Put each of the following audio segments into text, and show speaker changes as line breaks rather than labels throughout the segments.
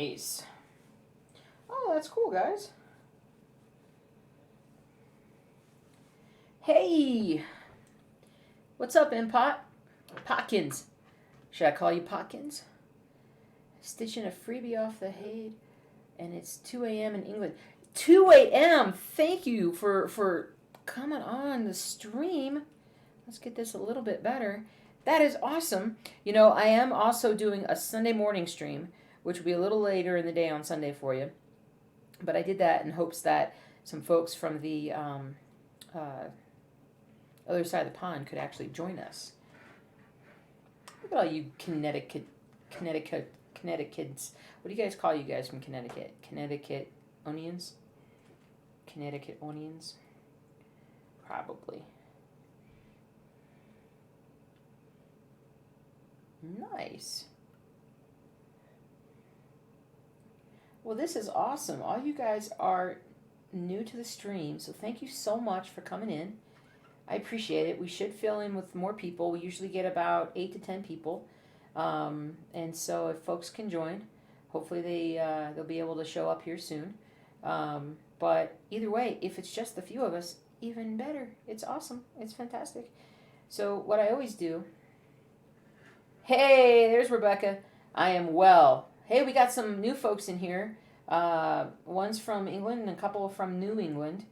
Nice. Oh, that's cool, guys. Hey! What's up, Impot? Potkins. Should I call you Potkins? Stitching a freebie off the Hive, and it's 2 a.m. in England. 2 a.m. Thank you for coming on the stream. Let's get this a little bit better. That is awesome. You know, I am also doing a Sunday morning stream, which will be a little later in the day on Sunday for you. But I did that in hopes that some folks from the other side of the pond could actually join us. Look at all you Connecticutans. What do you guys call you guys from Connecticut? Connecticut onions? Connecticut onions? Probably. Nice. Well, this is awesome. All you guys are new to the stream, so thank you so much for coming in. I appreciate it. We should fill in with more people. We usually get about 8 to 10 people. And so if folks can join, hopefully they'll be able to show up here soon. But either way, if it's just the few of us, even better. It's awesome. It's fantastic. So what I always do... Hey, there's Rebecca. I am well. Hey, we got some new folks in here. One's from England and a couple from New England.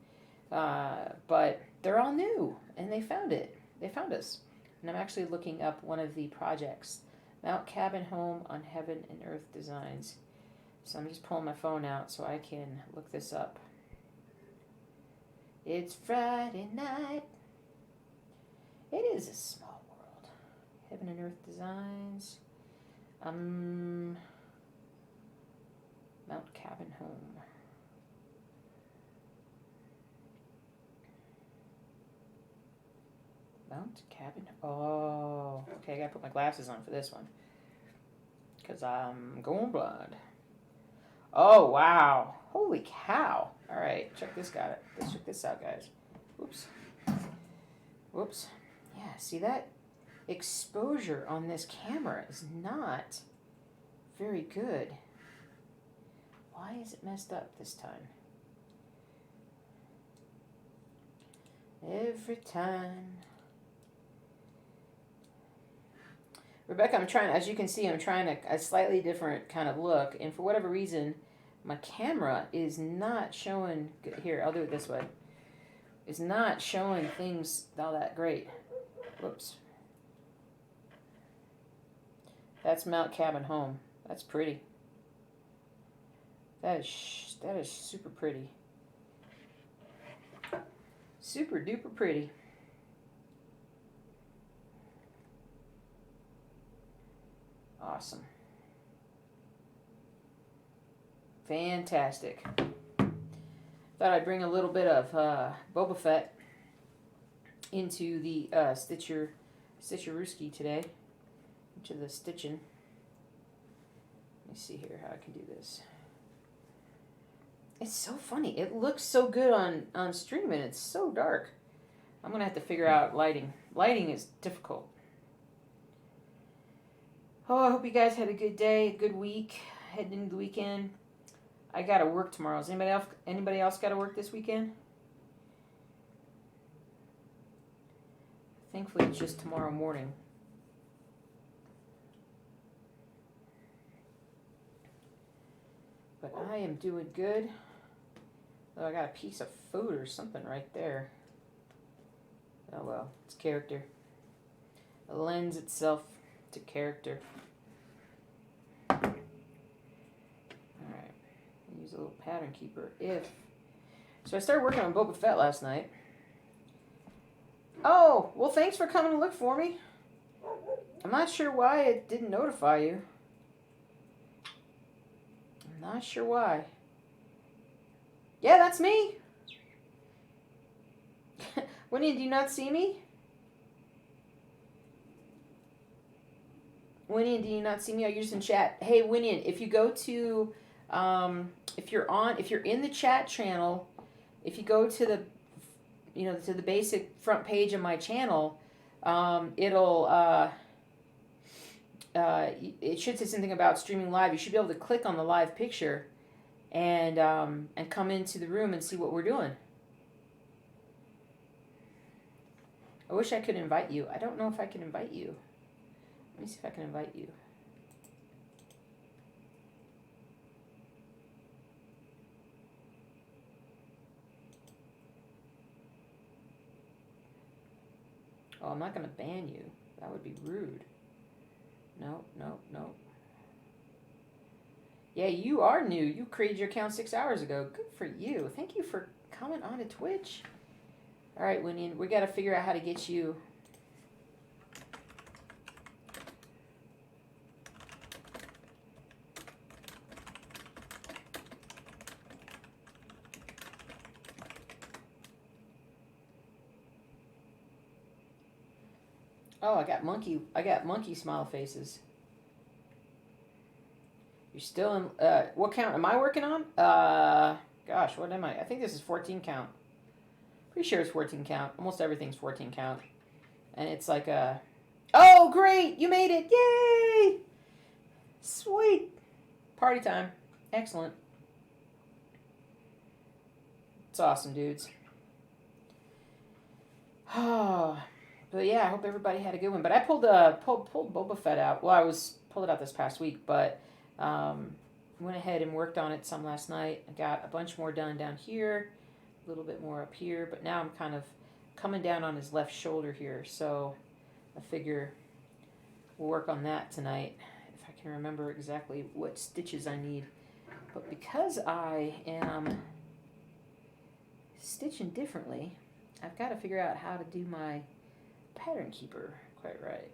But they're all new, and they found it. They found us. And I'm actually looking up one of the projects. Mount Cabin Home on Heaven and Earth Designs. So I'm just pulling my phone out so I can look this up. It's Friday night. It is a small world. Heaven and Earth Designs. Mount Cabin Home. Mount Cabin. Oh, okay. I gotta put my glasses on for this one, cause I'm going blind. Oh wow! Holy cow! All right, check this out. Let's check this out, guys. Whoops. Whoops. Yeah. See that exposure on this camera is not very good. Why is it messed up this time? Every time. Rebecca, I'm trying, as you can see, I'm trying a slightly different kind of look, and for whatever reason, my camera is not showing, here, I'll do it this way, it's not showing things all that great. Whoops. That's Mount Cabin Home. That's pretty. That is super pretty. Super duper pretty. Awesome. Fantastic. Thought I'd bring a little bit of Boba Fett into the Stitcherooski today. Into the stitching. Let me see here how I can do this. It's so funny. It looks so good on stream and it's so dark. I'm going to have to figure out lighting. Lighting is difficult. Oh, I hope you guys had a good day, a good week, heading into the weekend. I got to work tomorrow. Is anybody else got to work this weekend? Thankfully, it's just tomorrow morning. But I am doing good. Oh, I got a piece of food or something right there. Oh well, it's character. It lends itself to character. Alright. Use a little pattern keeper if... So I started working on Boba Fett last night. Oh, well thanks for coming to look for me. I'm not sure why it didn't notify you. I'm not sure why. Yeah, that's me. Winnie, do you not see me? Winnie, do you not see me? Are you just in chat? Hey, Winnie, if you go to, if you're in the chat channel, if you go to the, to the basic front page of my channel, it'll, it should say something about streaming live. You should be able to click on the live picture and come into the room and see what we're doing. I wish I could invite you. I don't know if I can invite you. Let me see if I can invite you. Oh, I'm not going to ban you. That would be rude. No. Yeah, you are new. You created your account 6 hours ago. Good for you. Thank you for coming on to Twitch. All right, Winnie, we got to figure out how to get you. Oh, I got monkey smile faces. You're still in, what count am I working on? Gosh, what am I? I think this is 14 count. Pretty sure it's 14 count. Almost everything's 14 count. And it's like a, oh, great, you made it, yay! Sweet. Party time. Excellent. It's awesome, dudes. Oh, but yeah, I hope everybody had a good one. But I pulled Boba Fett out. Well, I pulled it out this past week, but went ahead and worked on it some last night. I got a bunch more done down here, a little bit more up here, but now I'm kind of coming down on his left shoulder here. So I figure we'll work on that tonight if I can remember exactly what stitches I need. But because I am stitching differently, I've got to figure out how to do my pattern keeper quite right.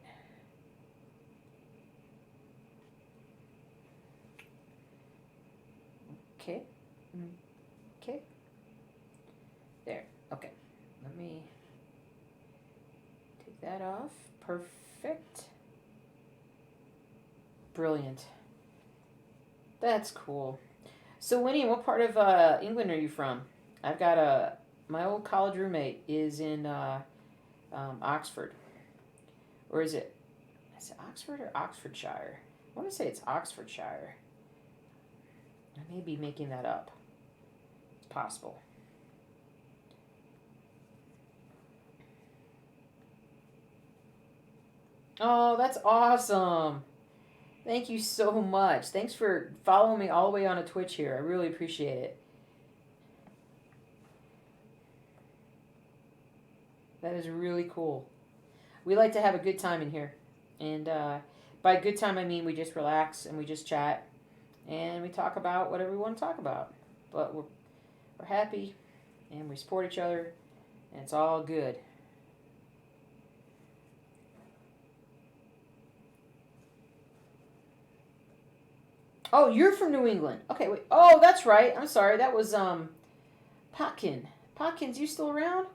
Okay. There. Okay. Let me take that off. Perfect. Brilliant. That's cool. So, Winnie, what part of England are you from? I've got my old college roommate is in Oxford. Or is it Oxford or Oxfordshire? I want to say it's Oxfordshire. I may be making that up. It's possible. Oh, that's awesome. Thank you so much. Thanks for following me all the way on a Twitch here. I really appreciate it. That is really cool. We like to have a good time in here. And by good time, I mean we just relax and we just chat. And we talk about whatever we want to talk about. But we're happy and we support each other. And it's all good. Oh, you're from New England. Okay, wait. Oh, that's right. I'm sorry. That was Potkin. Potkins, you still around?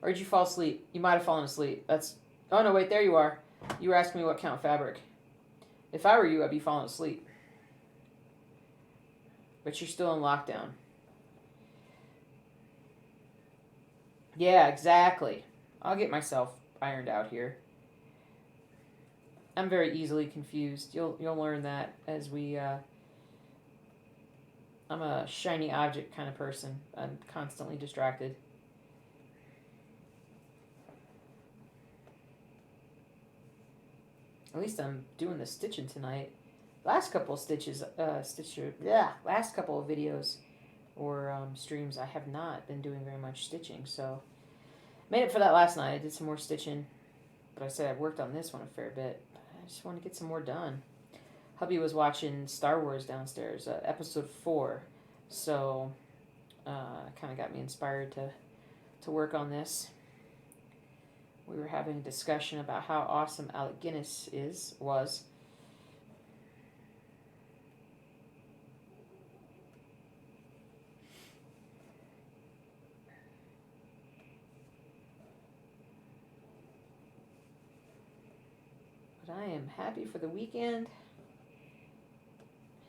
Or did you fall asleep? You might have fallen asleep. Oh, no, wait. There you are. You were asking me what count fabric. If I were you, I'd be falling asleep. But you're still in lockdown. Yeah, exactly. I'll get myself ironed out here. I'm very easily confused. You'll learn that as we. I'm a shiny object kind of person. I'm constantly distracted. At least I'm doing the stitching tonight. Last couple of last couple of videos or streams, I have not been doing very much stitching. So made up for that last night. I did some more stitching, but I said I worked on this one a fair bit. I just want to get some more done. Hubby was watching Star Wars downstairs, episode 4. So, kind of got me inspired to work on this. We were having a discussion about how awesome Alec Guinness was. But I am happy for the weekend.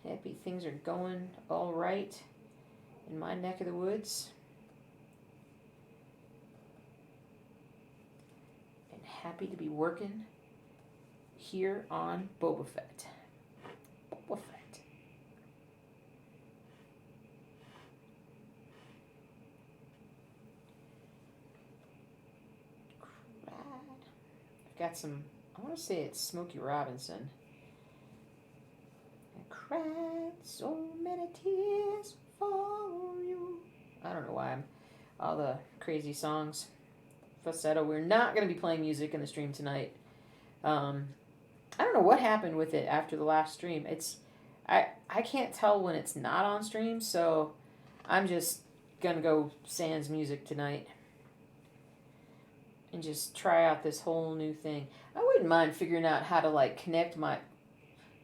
Happy things are going all right in my neck of the woods. And happy to be working here on Boba Fett. Boba Fett. I've got some, I want to say it's Smokey Robinson. I cried so many tears for you. I don't know why I'm all the crazy songs. Falsetto. We're not going to be playing music in the stream tonight. I don't know what happened with it after the last stream. I can't tell when it's not on stream, so I'm just going to go sans music tonight and just try out this whole new thing. I wouldn't mind figuring out how to like somehow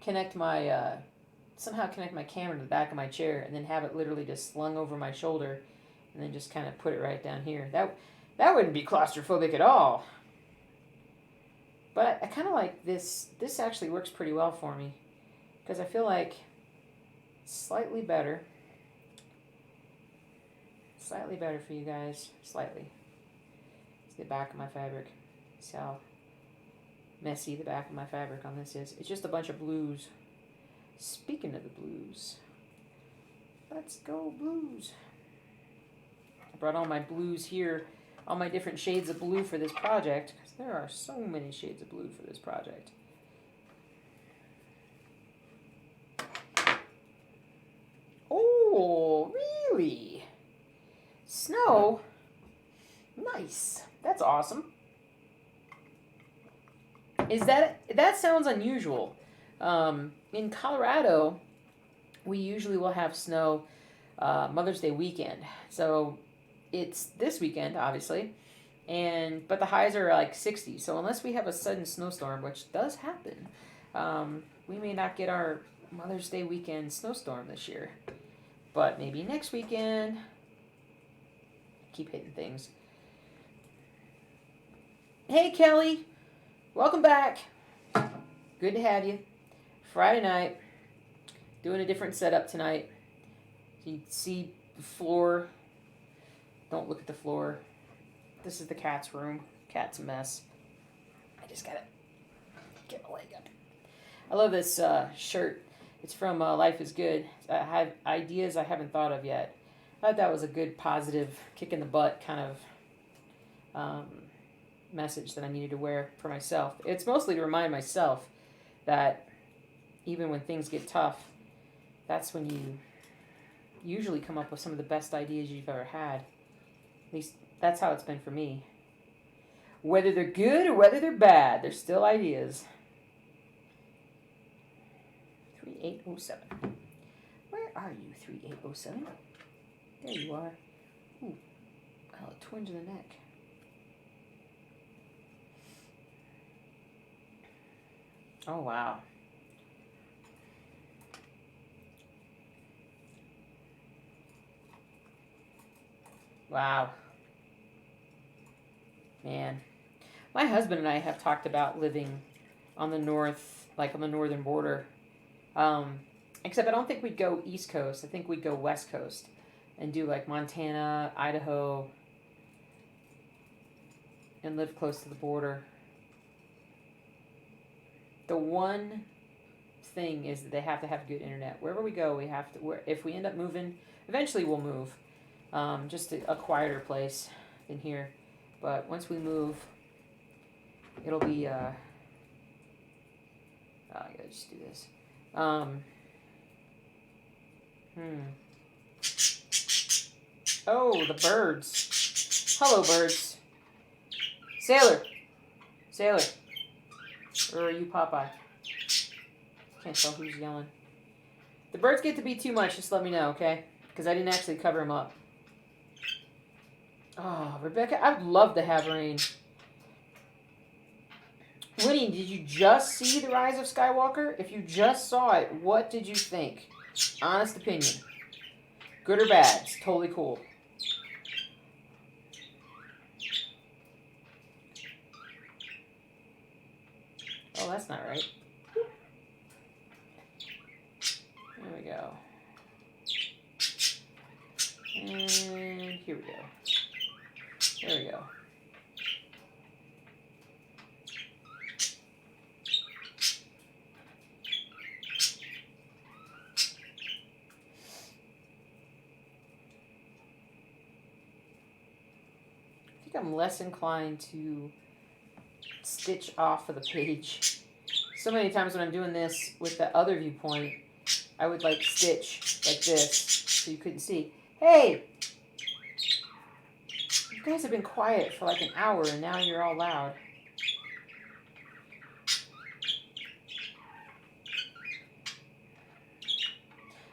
connect my camera to the back of my chair and then have it literally just slung over my shoulder and then just kind of put it right down here. That wouldn't be claustrophobic at all. But I kind of like this. This actually works pretty well for me because I feel like slightly better. Slightly better for you guys. Slightly. It's the back of my fabric. See how messy the back of my fabric on this is. It's just a bunch of blues. Speaking of the blues, let's go blues. I brought all my blues here, all my different shades of blue for this project, because there are so many shades of blue for this project. Oh, really? Snow? Nice. That's awesome. That sounds unusual. In Colorado, we usually will have snow Mother's Day weekend. So it's this weekend, obviously, but the highs are like 60. So unless we have a sudden snowstorm, which does happen, we may not get our Mother's Day weekend snowstorm this year. But maybe next weekend. Keep hitting things. Hey, Kelly. Welcome back. Good to have you. Friday night. Doing a different setup tonight. You can see the floor. Don't look at the floor. This is the cat's room. Cat's a mess. I just gotta get my leg up. I love this shirt. It's from Life is Good. I have ideas I haven't thought of yet. I thought that was a good, positive, kick in the butt kind of message that I needed to wear for myself. It's mostly to remind myself that even when things get tough, that's when you usually come up with some of the best ideas you've ever had. At least that's how it's been for me. Whether they're good or whether they're bad, they're still ideas. 3807. Where are you, 3807? There you are. Ooh, got a twinge in the neck. Oh, wow. Wow. Man. My husband and I have talked about living on the northern border. Except I don't think we'd go East Coast. I think we'd go West Coast and do like Montana, Idaho, and live close to the border. The one thing is that they have to have good internet. Wherever we go, we have to. If we end up moving, eventually we'll move. Just a quieter place than here. But once we move, it'll be. I gotta just do this. Oh, the birds. Hello, birds. Sailor. Or are you Popeye? Can't tell who's yelling. The birds get to be too much, just let me know, okay? Because I didn't actually cover them up. Oh, Rebecca, I'd love to have rain. Winnie, did you just see The Rise of Skywalker? If you just saw it, what did you think? Honest opinion. Good or bad? It's totally cool. Oh, that's not right. There we go. And here we go. There we go. think I'm less inclined to stitch off of the page. So many times when I'm doing this with the other viewpoint, I would like stitch like this so you couldn't see. Hey! You guys have been quiet for like an hour and now you're all loud.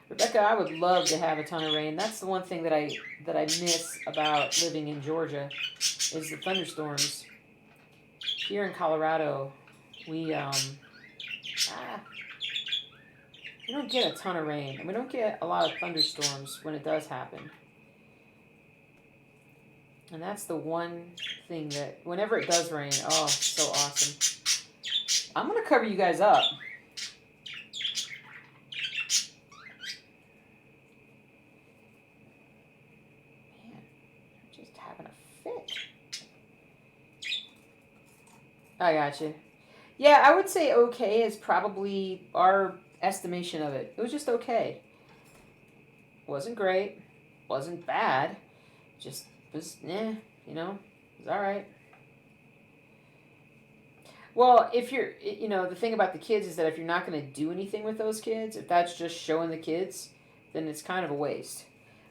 Rebecca, I would love to have a ton of rain. That's the one thing that I miss about living in Georgia is the thunderstorms. Here in Colorado, we don't get a ton of rain. And we don't get a lot of thunderstorms when it does happen. And that's the one thing that whenever it does rain, oh, it's so awesome. I'm going to cover you guys up. I got you. Yeah, I would say okay is probably our estimation of it. It was just okay. Wasn't great. Wasn't bad. Just was, it was all right. Well, if you're, the thing about the kids is that if you're not going to do anything with those kids, if that's just showing the kids, then it's kind of a waste.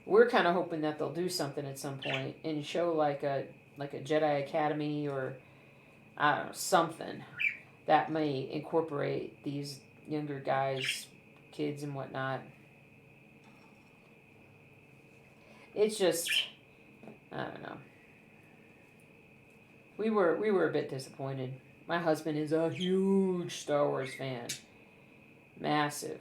We're kind of hoping that they'll do something at some point and show like a Jedi Academy or I don't know, something that may incorporate these younger guys, kids and whatnot. It's just, I don't know. We were a bit disappointed. My husband is a huge Star Wars fan. Massive.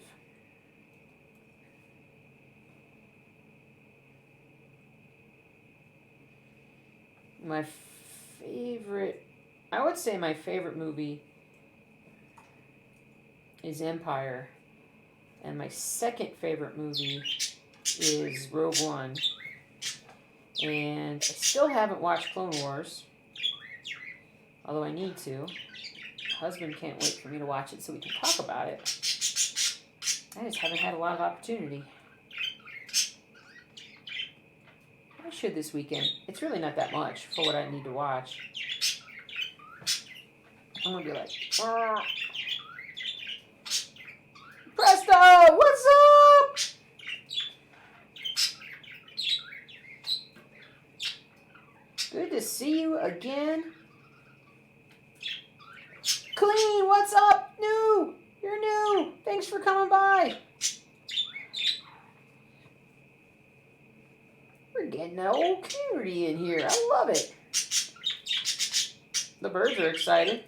I would say my favorite movie is Empire. And my second favorite movie is Rogue One. And I still haven't watched Clone Wars. Although I need to. My husband can't wait for me to watch it so we can talk about it. I just haven't had a lot of opportunity. I should this weekend. It's really not that much for what I need to watch. I'm going to be like, Presto, what's up? Good to see you again. Clean, what's up? New, you're new. Thanks for coming by. We're getting an old community in here. I love it. The birds are excited.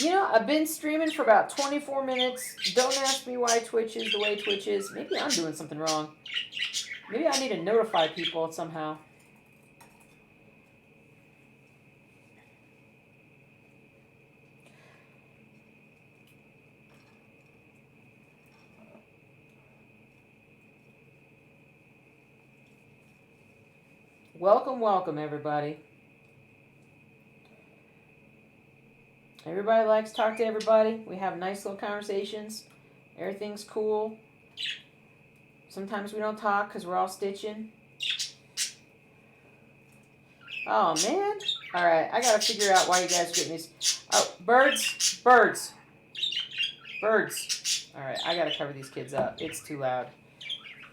I've been streaming for about 24 minutes. Don't ask me why Twitch is the way Twitch is. Maybe I'm doing something wrong. Maybe I need to notify people somehow. Welcome, everybody. Everybody likes to talk to everybody. We have nice little conversations. Everything's cool. Sometimes we don't talk because we're all stitching. Oh, man. All right, I got to figure out why you guys are getting these. Oh, birds. All right, I got to cover these kids up. It's too loud.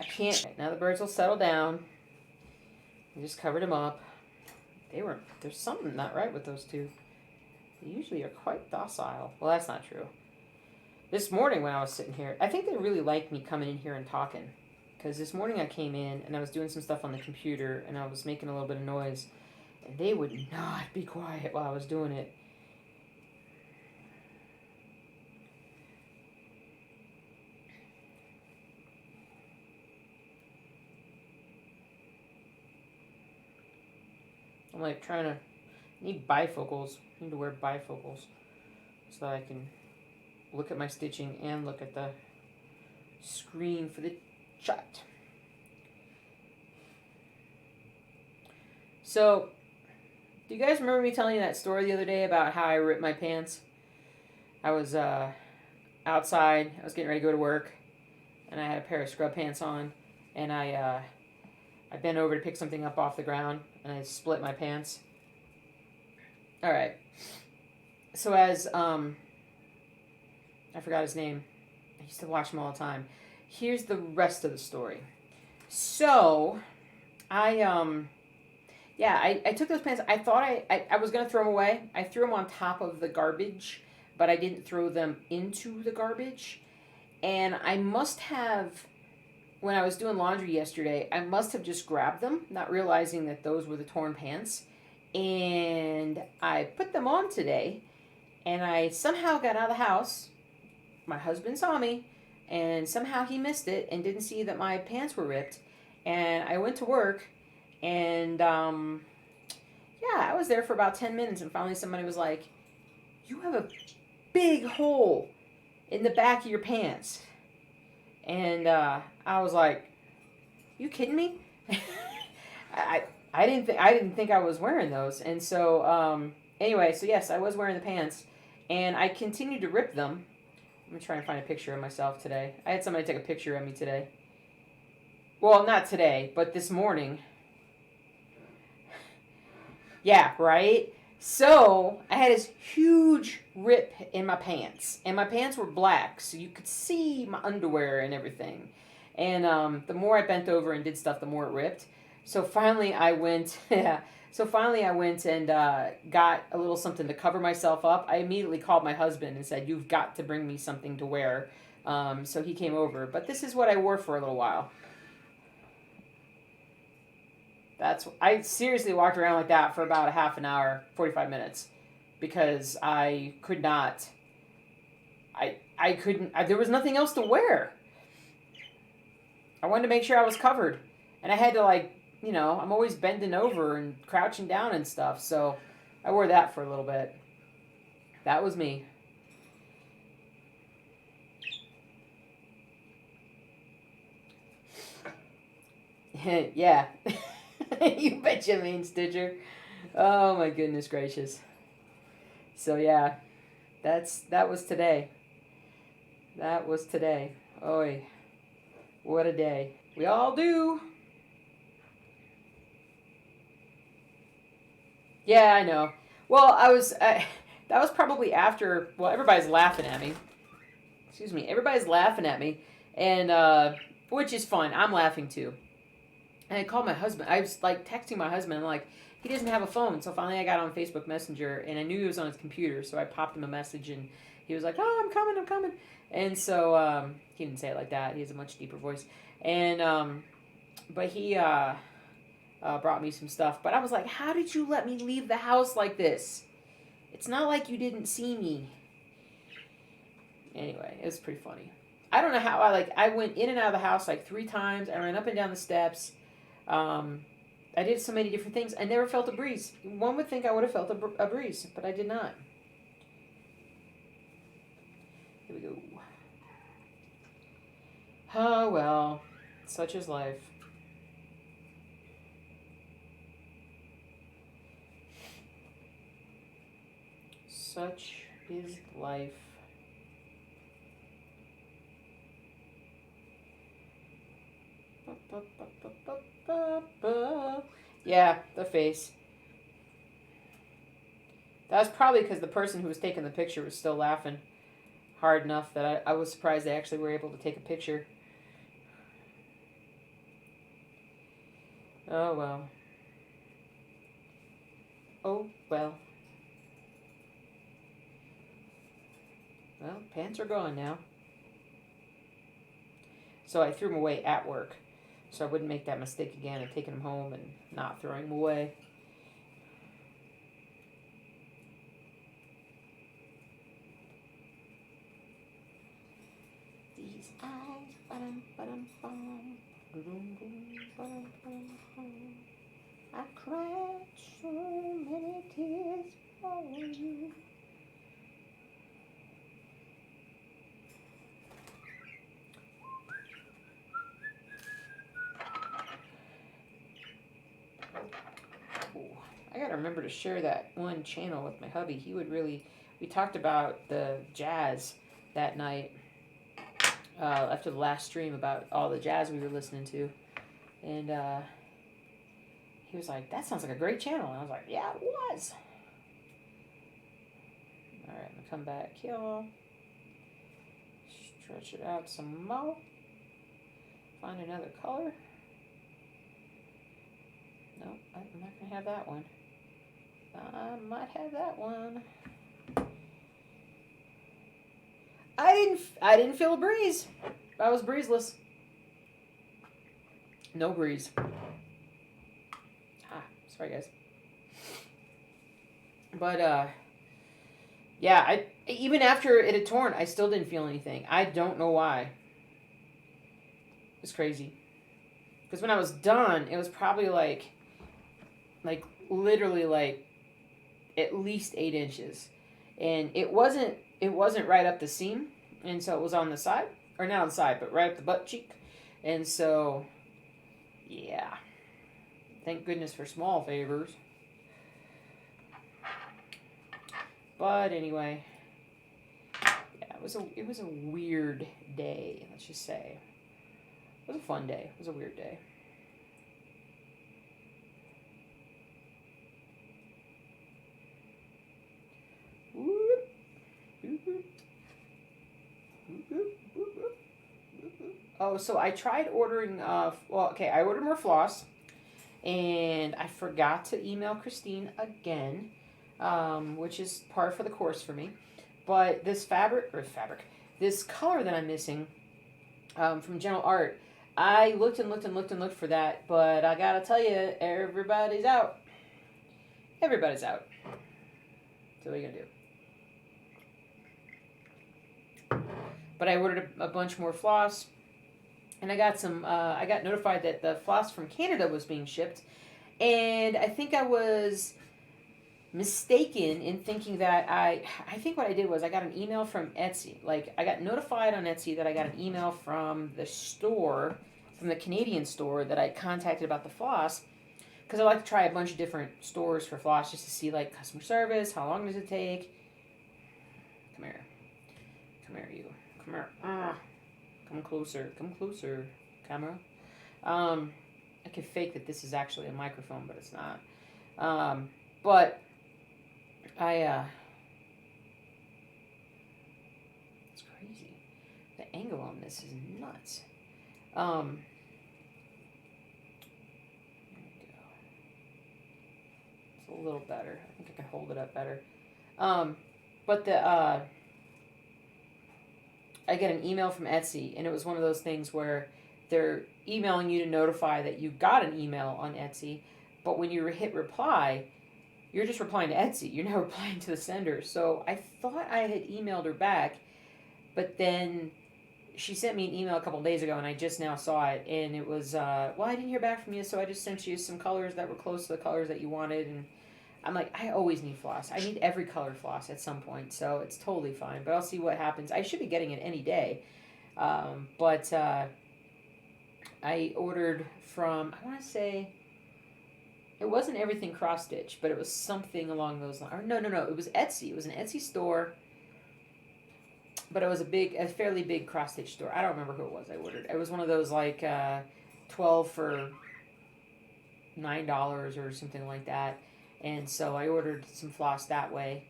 I can't. Now the birds will settle down. I just covered them up. There's something not right with those two. They usually are quite docile. Well, that's not true. This morning when I was sitting here, I think they really liked me coming in here and talking. Because this morning I came in and I was doing some stuff on the computer and I was making a little bit of noise. And they would not be quiet while I was doing it. I'm like need bifocals. I need to wear bifocals so that I can look at my stitching and look at the screen for the chat. So, do you guys remember me telling you that story the other day about how I ripped my pants? I was outside. I was getting ready to go to work, and I had a pair of scrub pants on, and I bent over to pick something up off the ground. and I split my pants. All right. So as I forgot his name. I used to watch him all the time. Here's the rest of the story. So I took those pants. I thought I was gonna throw them away. I threw them on top of the garbage, but I didn't throw them into the garbage. And I must have, when I was doing laundry yesterday, I must have just grabbed them, not realizing that those were the torn pants. And I put them on today, and I somehow got out of the house. My husband saw me, and somehow he missed it and didn't see that my pants were ripped. And I went to work, and I was there for about 10 minutes, and finally somebody was like, "You have a big hole in the back of your pants." And I was like, "You kidding me?" I didn't think I was wearing those. And so anyway, so yes, I was wearing the pants, and I continued to rip them. I'm going to try and find a picture of myself today. I had somebody take a picture of me today. Well, not today, but this morning. Yeah, right? So, I had this huge rip in my pants. And my pants were black, so you could see my underwear and everything. And the more I bent over and did stuff, the more it ripped. So finally I went... and got a little something to cover myself up. I immediately called my husband and said, "You've got to bring me something to wear." So he came over. But this is what I wore for a little while. I seriously walked around like that for about a half an hour, 45 minutes. Because I could not... I couldn't... there was nothing else to wear. I wanted to make sure I was covered. And I had to I'm always bending over and crouching down and stuff, so I wore that for a little bit. That was me. Yeah. You betcha, Main Stitcher. Oh my goodness gracious. So yeah, that was today. That was today. Oy. What a day. We all do. Yeah, I know. Well, that was probably after, everybody's laughing at me. Excuse me. Everybody's laughing at me, and which is fun. I'm laughing too. And I called my husband. I was texting my husband. I'm like, he doesn't have a phone. So finally I got on Facebook Messenger, and I knew he was on his computer. So I popped him a message, and he was like, "Oh, I'm coming. And so he didn't say it like that. He has a much deeper voice. And but he brought me some stuff. But I was like, how did you let me leave the house like this? It's not like you didn't see me. Anyway, it was pretty funny. I don't know how I went in and out of the house 3 times. I ran up and down the steps. I did so many different things. I never felt a breeze. One would think I would have felt a breeze, but I did not. Here we go. Oh, well, such is life. Such is life. Yeah, the face. That was probably because the person who was taking the picture was still laughing hard enough that I was surprised they actually were able to take a picture. Oh, well. Oh, well. Well, pants are gone now. So I threw them away at work. So I wouldn't make that mistake again of taking them home and not throwing them away. These eyes, ba-dum, ba-dum, bum, ba-dum, ba-dum, ba-dum, bum. I cried so many tears for you. I gotta remember to share that one channel with my hubby. He would really... We talked about the jazz that night after the last stream about all the jazz we were listening to. And he was like, that sounds like a great channel. And I was like, yeah, it was. All right, I'm going to come back here. Stretch it out some more. Find another color. No, I'm not going to have that one. I might have that one. I didn't feel a breeze. I was breezeless. No breeze. Sorry guys. But yeah, even after it had torn, I still didn't feel anything. I don't know why. It was crazy. Because when I was done, it was probably like literally like at least 8 inches, and it wasn't right up the seam, and so it was on the side, or not on the side, but right up the butt cheek, and so yeah, thank goodness for small favors. But anyway, yeah, it was a weird day. Let's just say it was a fun day. It was a weird day. Oh, so I tried ordering, I ordered more floss, and I forgot to email Christine again, which is par for the course for me. But this this color that I'm missing, from General Art, I looked and looked for that, but I gotta tell you, everybody's out. Everybody's out. So what are you gonna do? But I ordered a bunch more floss. And I got notified that the floss from Canada was being shipped. And I think I was mistaken in thinking that I think what I did was I got an email from Etsy. Like, I got notified on Etsy that I got an email from the store, from the Canadian store that I contacted about the floss. Because I like to try a bunch of different stores for floss just to see, like, customer service, how long does it take. Come here. Come here, you. Come here. Come closer, camera. I can fake that this is actually a microphone, but it's not. But it's crazy. The angle on this is nuts. There we go. It's a little better. I think I can hold it up better. But I get an email from Etsy, and it was one of those things where they're emailing you to notify that you got an email on Etsy, but when you hit reply, you're just replying to Etsy. You're not replying to the sender. So I thought I had emailed her back, but then she sent me an email a couple of days ago, and I just now saw it, and it was, I didn't hear back from you, so I just sent you some colors that were close to the colors that you wanted, and I'm like, I always need floss. I need every color floss at some point, so it's totally fine. But I'll see what happens. I should be getting it any day. But I ordered from, I want to say, it wasn't everything cross stitch, but it was something along those lines. Or no, it was Etsy. It was an Etsy store, but it was a fairly big cross stitch store. I don't remember who it was I ordered. It was one of those like 12 for $9 or something like that. And so I ordered some floss that way.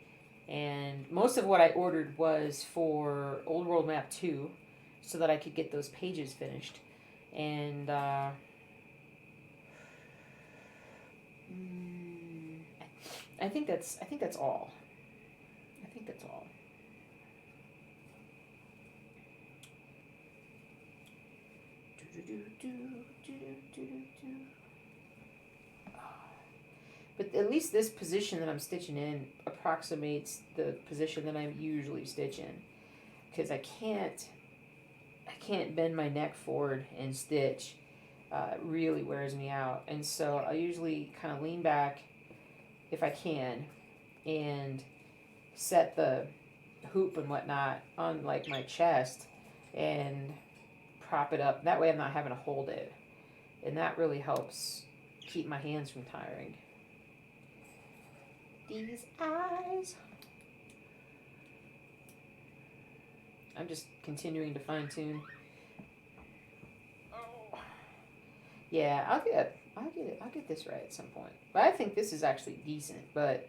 And most of what I ordered was for Old World Map 2 so that I could get those pages finished. And I think that's all. I think that's all. But at least this position that I'm stitching in approximates the position that I usually stitch in, because I can't bend my neck forward and stitch. It really wears me out, and so I usually kind of lean back if I can and set the hoop and whatnot on like my chest and prop it up. That way I'm not having to hold it, and that really helps keep my hands from tiring. These eyes. I'm just continuing to fine tune. Oh. Yeah, I'll get this right at some point. But I think this is actually decent. But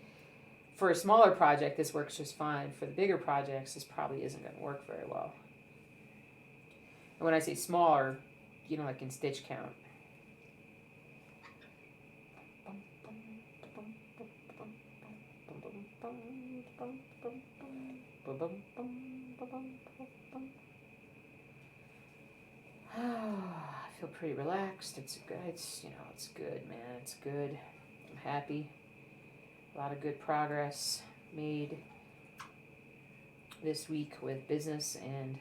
for a smaller project, this works just fine. For the bigger projects, this probably isn't going to work very well. And when I say smaller, like in stitch count. I feel pretty relaxed. It's good. It's good, man. It's good. I'm happy. A lot of good progress made this week with business and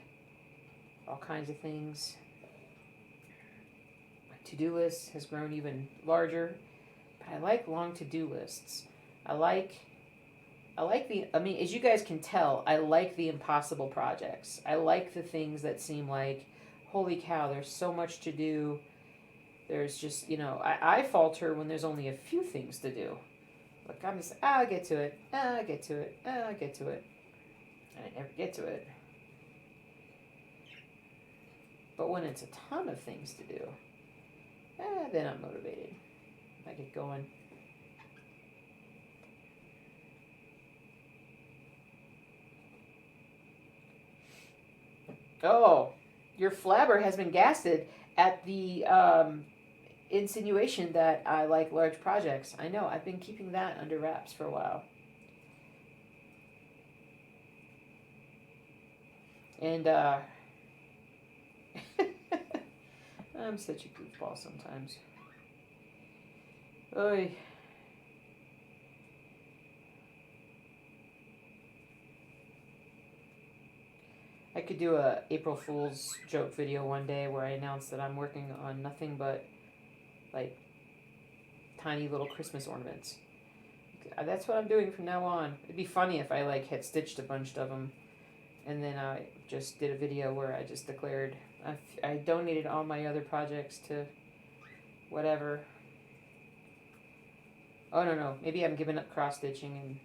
all kinds of things. My to-do list has grown even larger. But I like long to-do lists. I like as you guys can tell, I like the impossible projects. I like the things that seem like, holy cow, there's so much to do. There's just, I falter when there's only a few things to do. Like, I'm just, I'll get to it. I'll get to it. I'll get to it. And I never get to it. But when it's a ton of things to do, then I'm motivated. I get going. Oh, your flabber has been gasted at the insinuation that I like large projects. I know, I've been keeping that under wraps for a while. And I'm such a goofball sometimes. Oy. I could do a April Fool's joke video one day where I announce that I'm working on nothing but like tiny little Christmas ornaments. That's what I'm doing from now on. It'd be funny if I like had stitched a bunch of them and then I just did a video where I just declared I donated all my other projects to whatever. Oh no, maybe I'm giving up cross stitching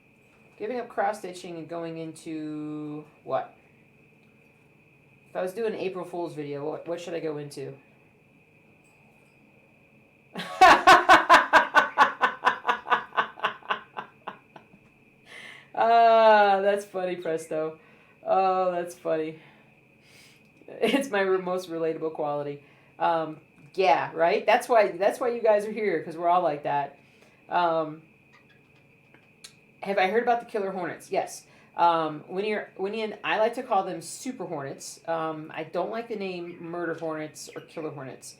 and going into what? If I was doing an April Fool's video, what should I go into? That's funny, Presto. Oh, that's funny. It's my most relatable quality. Yeah, right? That's why you guys are here, because we're all like that. Have I heard about the killer hornets? Yes. Winnie and I like to call them super hornets. I don't like the name murder hornets or killer hornets.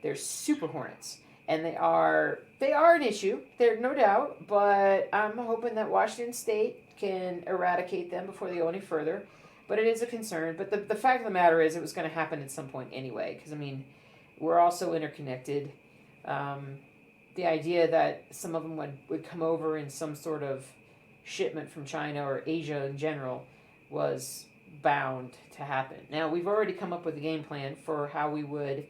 They're super hornets, and they are an issue. They're no doubt, but I'm hoping that Washington State can eradicate them before they go any further. But it is a concern. But the fact of the matter is, it was going to happen at some point anyway. Because we're all so interconnected. The idea that some of them would come over in some sort of shipment from China or Asia in general was bound to happen. Now, we've already come up with a game plan for how we would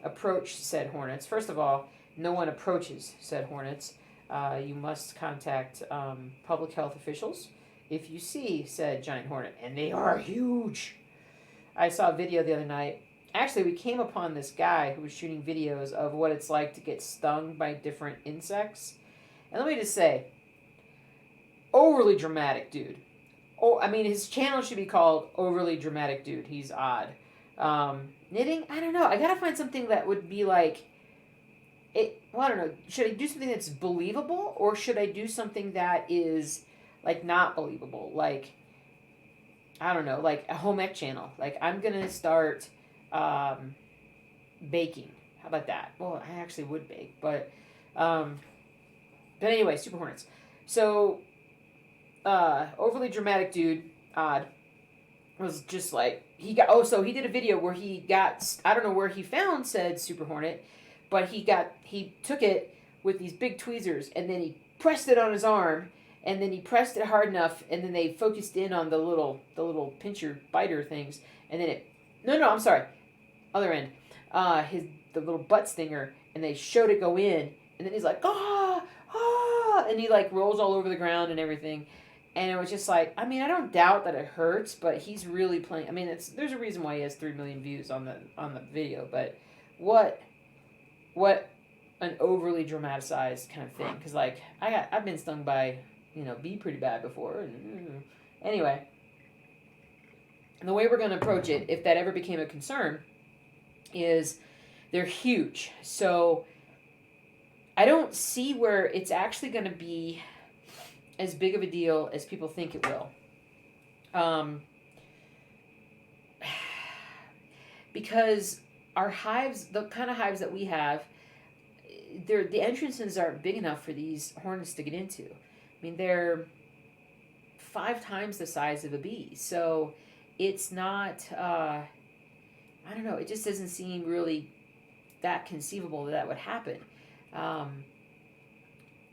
approach said hornets. First of all, no one approaches said hornets. You must contact public health officials if you see said giant hornet, and they are huge. I saw a video the other night. Actually, we came upon this guy who was shooting videos of what it's like to get stung by different insects. And let me just say, overly dramatic dude. Oh, his channel should be called Overly Dramatic Dude. He's odd. Knitting? I don't know. I gotta find something that would be like it. Well, I don't know. Should I do something that's believable, or should I do something that is like not believable? Like, I don't know, like a home ec channel. Like, I'm gonna start baking. How about that? Well, I actually would bake, but anyway, super hornets. So overly dramatic dude, odd, was just like, he did a video where he got, I don't know where he found said super hornet, but he took it with these big tweezers, and then he pressed it on his arm, and then he pressed it hard enough, and then they focused in on the little pincher biter things, and then I'm sorry, other end, the little butt stinger, and they showed it go in, and then he's like, and he like rolls all over the ground and everything. And it was just like, I don't doubt that it hurts, but he's really playing. There's a reason why he has 3 million views on the video. But what? an overly dramatized kind of thing. Because, like, I've been stung by, bee pretty bad before. And, anyway, the way we're going to approach it, if that ever became a concern, is they're huge. So I don't see where it's actually going to be as big of a deal as people think it will. Because our hives, the kind of hives that we have, the entrances aren't big enough for these hornets to get into. I mean, they're 5 times the size of a bee. So it's not, I don't know, it just doesn't seem really that conceivable that would happen.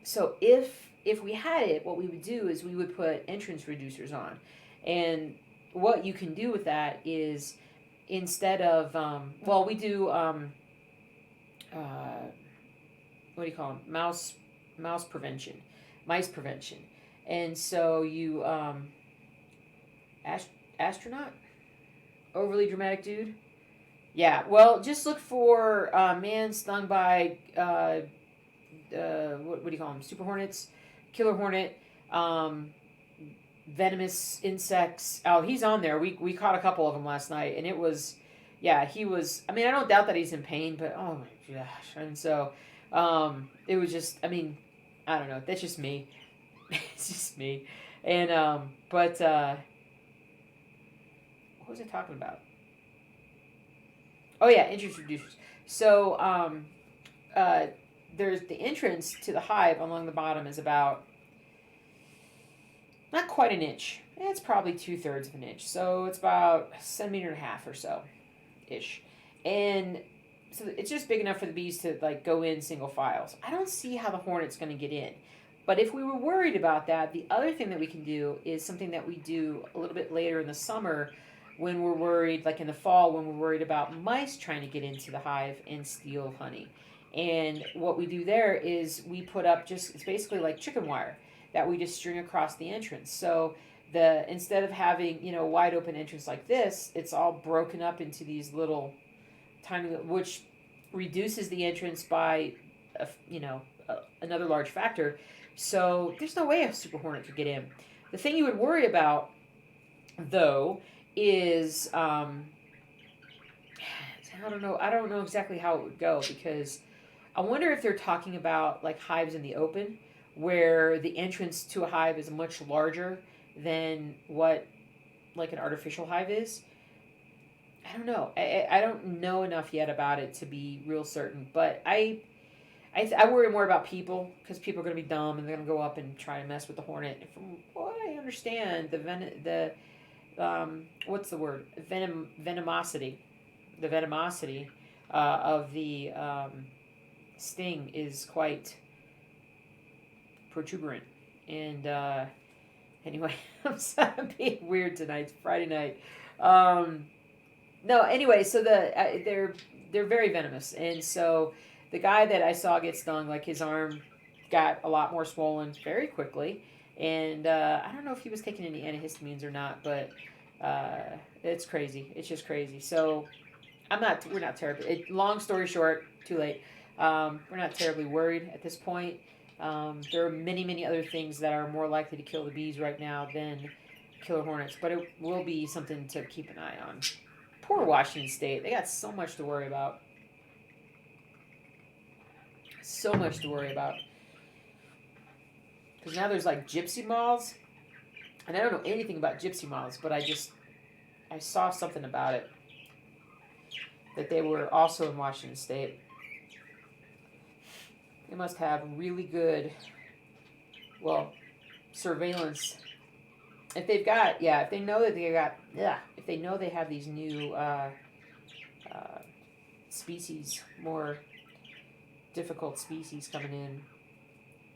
So if we had it, what we would do is we would put entrance reducers on. And what you can do with that is instead of, we do, what do you call them? Mice prevention. And so you, astronaut? Overly dramatic dude? Yeah, well, just look for man stung by, what do you call them? Super hornets, killer hornet, venomous insects. Oh, he's on there. We caught a couple of them last night, and it was, yeah, he was. I mean, I don't doubt that he's in pain, but oh my gosh. And so, it was just. I mean, I don't know. That's just me. It's just me. And what was I talking about? Oh yeah, entrance reducers. So there's the entrance to the hive along the bottom is about not quite an inch. It's probably 2/3 of an inch. So it's about 1.5 centimeters or so ish. And so it's just big enough for the bees to like go in single files. I don't see how the hornet's going to get in. But if we were worried about that, the other thing that we can do is something that we do a little bit later in the summer when we're worried, like in the fall, when we're worried about mice trying to get into the hive and steal honey. And what we do there is we put up it's basically like chicken wire that we just string across the entrance. So instead of having, a wide open entrance like this, it's all broken up into these little tiny, which reduces the entrance by, another large factor. So there's no way a super hornet could get in. The thing you would worry about, though, is I don't know exactly how it would go, because I wonder if they're talking about like hives in the open where the entrance to a hive is much larger than what like an artificial hive is. I don't know. I don't know enough yet about it to be real certain, but I worry more about people, because people are going to be dumb and they're going to go up and try to mess with the hornet. And from what I understand, what's the word? Venomosity. The venomosity of the sting is quite protuberant. And anyway, I'm being weird tonight. It's Friday night. No, anyway, so they're very venomous, and so the guy that I saw get stung, like his arm got a lot more swollen very quickly, and I don't know if he was taking any antihistamines or not, but it's crazy. It's just crazy. So we're not terribly. Long story short, too late. We're not terribly worried at this point. There are many, many other things that are more likely to kill the bees right now than killer hornets, but it will be something to keep an eye on. Poor Washington State. They got so much to worry about. So much to worry about. Because now there's like gypsy moths. And I don't know anything about gypsy moths, but I saw something about it. That they were also in Washington State. They must have really good, surveillance. If they've got, if they know that if they know they have these new species, more difficult species coming in,